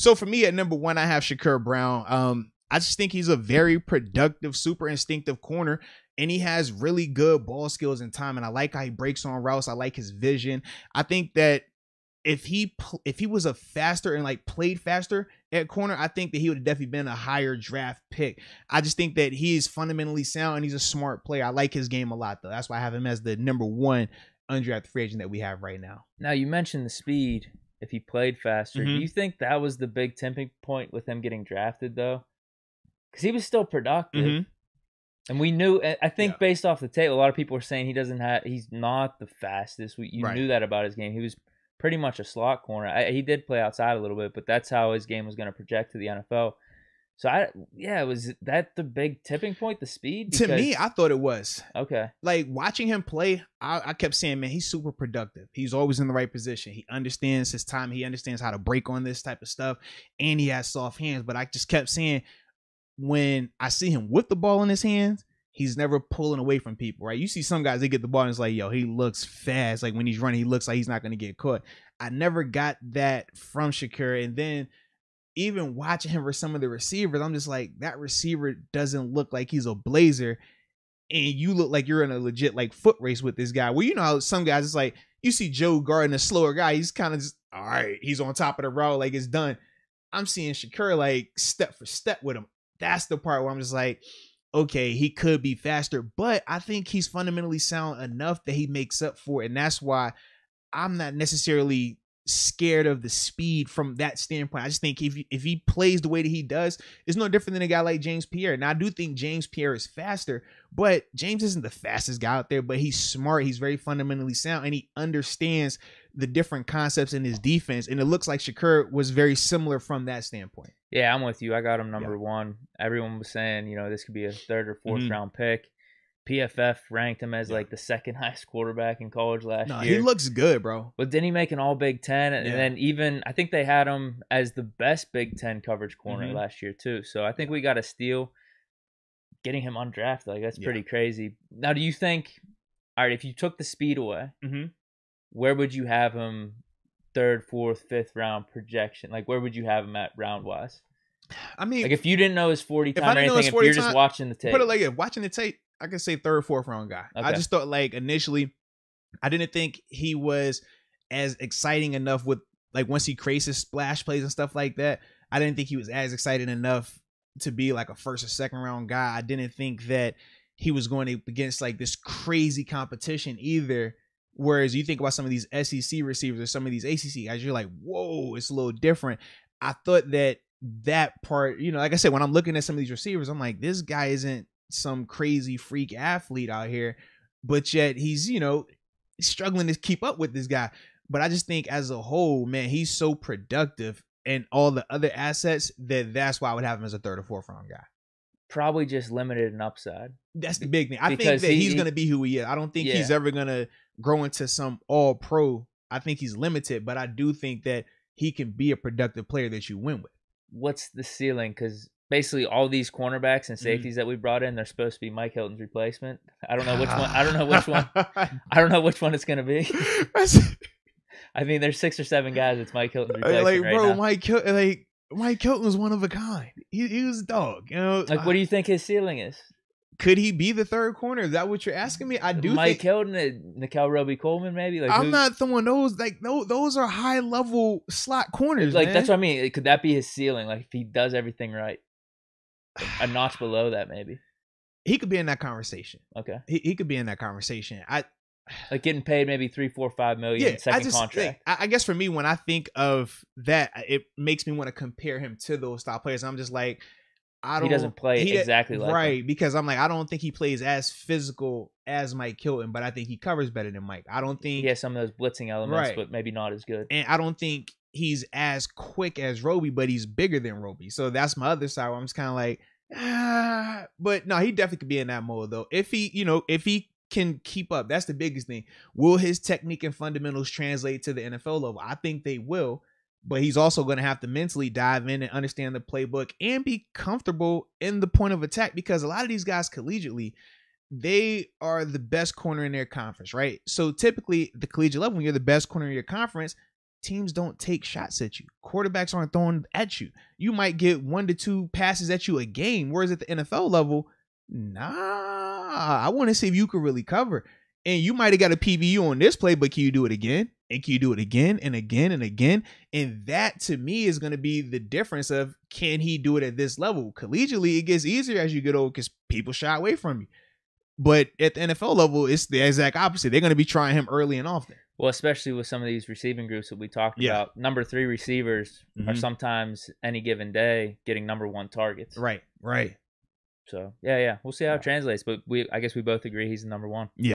So for me at number 1, I have Shakur Brown. I just think he's a very productive, super instinctive corner, and he has really good ball skills and time. And I like how he breaks on routes. I like his vision. I think that if he was a faster and like played faster at corner, I think that he would have definitely been a higher draft pick. I just think that he is fundamentally sound and he's a smart player. I like his game a lot though. That's why I have him as the number 1 undrafted free agent that we have right now. Now you mentioned the speed. If he played faster, do you think that was the big tipping point with him getting drafted though? Because he was still productive. And we knew, I think based off the tape, a lot of people were saying he's not the fastest. You knew that about his game. He was pretty much a slot corner. He did play outside a little bit, but that's how his game was going to project to the NFL. So was that the big tipping point, the speed? To me, I thought it was. Okay. Like watching him play, I kept saying, man, he's super productive. He's always in the right position. He understands his time. He understands how to break on this type of stuff. And he has soft hands. But I just kept saying, when I see him with the ball in his hands, he's never pulling away from people, right? You see some guys, they get the ball and it's like, yo, he looks fast. Like when he's running, he looks like he's not going to get caught. I never got that from Shakur. And then even watching him for some of the receivers, I'm just like, that receiver doesn't look like he's a blazer. And you look like you're in a legit like foot race with this guy. Well, you know how some guys, it's like, you see Joe guarding a slower guy. He's kind of just, all right, he's on top of the route. Like it's done. I'm seeing Shakur like step for step with him. That's the part where I'm just like, okay, he could be faster, but I think he's fundamentally sound enough that he makes up for it. And that's why I'm not necessarily scared of the speed from that standpoint. I just think if he plays the way that he does, it's no different than a guy like James Pierre. Now I do think James Pierre is faster, but James isn't the fastest guy out there, but he's smart. He's very fundamentally sound and he understands the different concepts in his defense. And it looks like Shakur was very similar from that standpoint. Yeah, I'm with you. I got him number 1. Everyone was saying, this could be a 3rd or 4th round pick. PFF ranked him as like the 2nd highest quarterback in college last year. He looks good, bro. But didn't he make an all Big Ten? And then even, I think they had him as the best Big Ten coverage corner last year too. So I think we got a steal getting him undrafted. Like that's pretty crazy. Now, do you think, all right, if you took the speed away, where would you have him 3rd, 4th, 5th round projection? Like where would you have him at round wise? I mean, like if you didn't know his 40 time or anything, if you're just watching the tape. Put it like watching the tape, I could say 3rd, 4th round guy. Okay. I just thought like initially, I didn't think he was as exciting enough with like once he creates his splash plays and stuff like that. I didn't think he was as excited enough to be like a 1st or 2nd round guy. I didn't think that he was going against like this crazy competition either. Whereas you think about some of these SEC receivers or some of these ACC guys, you're like, whoa, it's a little different. I thought that part, like I said, when I'm looking at some of these receivers, I'm like, this guy isn't some crazy freak athlete out here, but yet he's, struggling to keep up with this guy. But I just think as a whole, man, he's so productive and all the other assets that's why I would have him as a 3rd or 4th round guy. Probably just limited in upside. That's the big thing. I think that he's going to be who he is. I don't think he's ever going to grow into some all pro. I think he's limited, but I do think that he can be a productive player that you win with. What's the ceiling? Because basically all these cornerbacks and safeties that we brought in, they're supposed to be Mike Hilton's replacement. I don't know which one. I don't know which one it's going to be. I mean, there's 6 or 7 guys. It's Mike Hilton's replacement now. Mike Hilton was one of a kind. He was a dog. Like, what do you think his ceiling is? Could he be the 3rd corner? Is that what you're asking me? I do. Mike Hilton and Nickel Roby-Coleman, maybe. Like, I'm not throwing those. Like, no, those are high level slot corners. Like, man. That's what I mean. Could that be his ceiling? Like, if he does everything right, a notch below that, maybe. He could be in that conversation. Okay. He could be in that conversation. Like getting paid maybe $3, $4, $5 million second contract. I guess for me, when I think of that, it makes me want to compare him to those style players. I'm just like, he doesn't play exactly like right, because I'm like, I don't think he plays as physical as Mike Hilton, but I think he covers better than Mike. I don't think he has some of those blitzing elements, but maybe not as good. And I don't think he's as quick as Roby, but he's bigger than Roby. So that's my other side where I'm just kind of like, but no, he definitely could be in that mode though. If he can keep up, that's the biggest thing. Will his technique and fundamentals translate to the NFL level? I think they will. But he's also going to have to mentally dive in and understand the playbook and be comfortable in the point of attack, because a lot of these guys collegiately, they are the best corner in their conference, right? So typically the collegiate level, when you're the best corner in your conference, teams don't take shots at you. Quarterbacks aren't throwing at you. You might get 1 to 2 passes at you a game, whereas at the NFL level, I want to see if you can really cover. And you might have got a PBU on this play, but can you do it again? And can you do it again and again and again? And that, to me, is going to be the difference of, can he do it at this level? Collegiately, it gets easier as you get old because people shy away from you. But at the NFL level, it's the exact opposite. They're going to be trying him early and often. Well, especially with some of these receiving groups that we talked about. Number 3 receivers are sometimes, any given day, getting number 1 targets. Right. So, yeah. We'll see how it translates. But I guess we both agree he's the number 1. Yeah.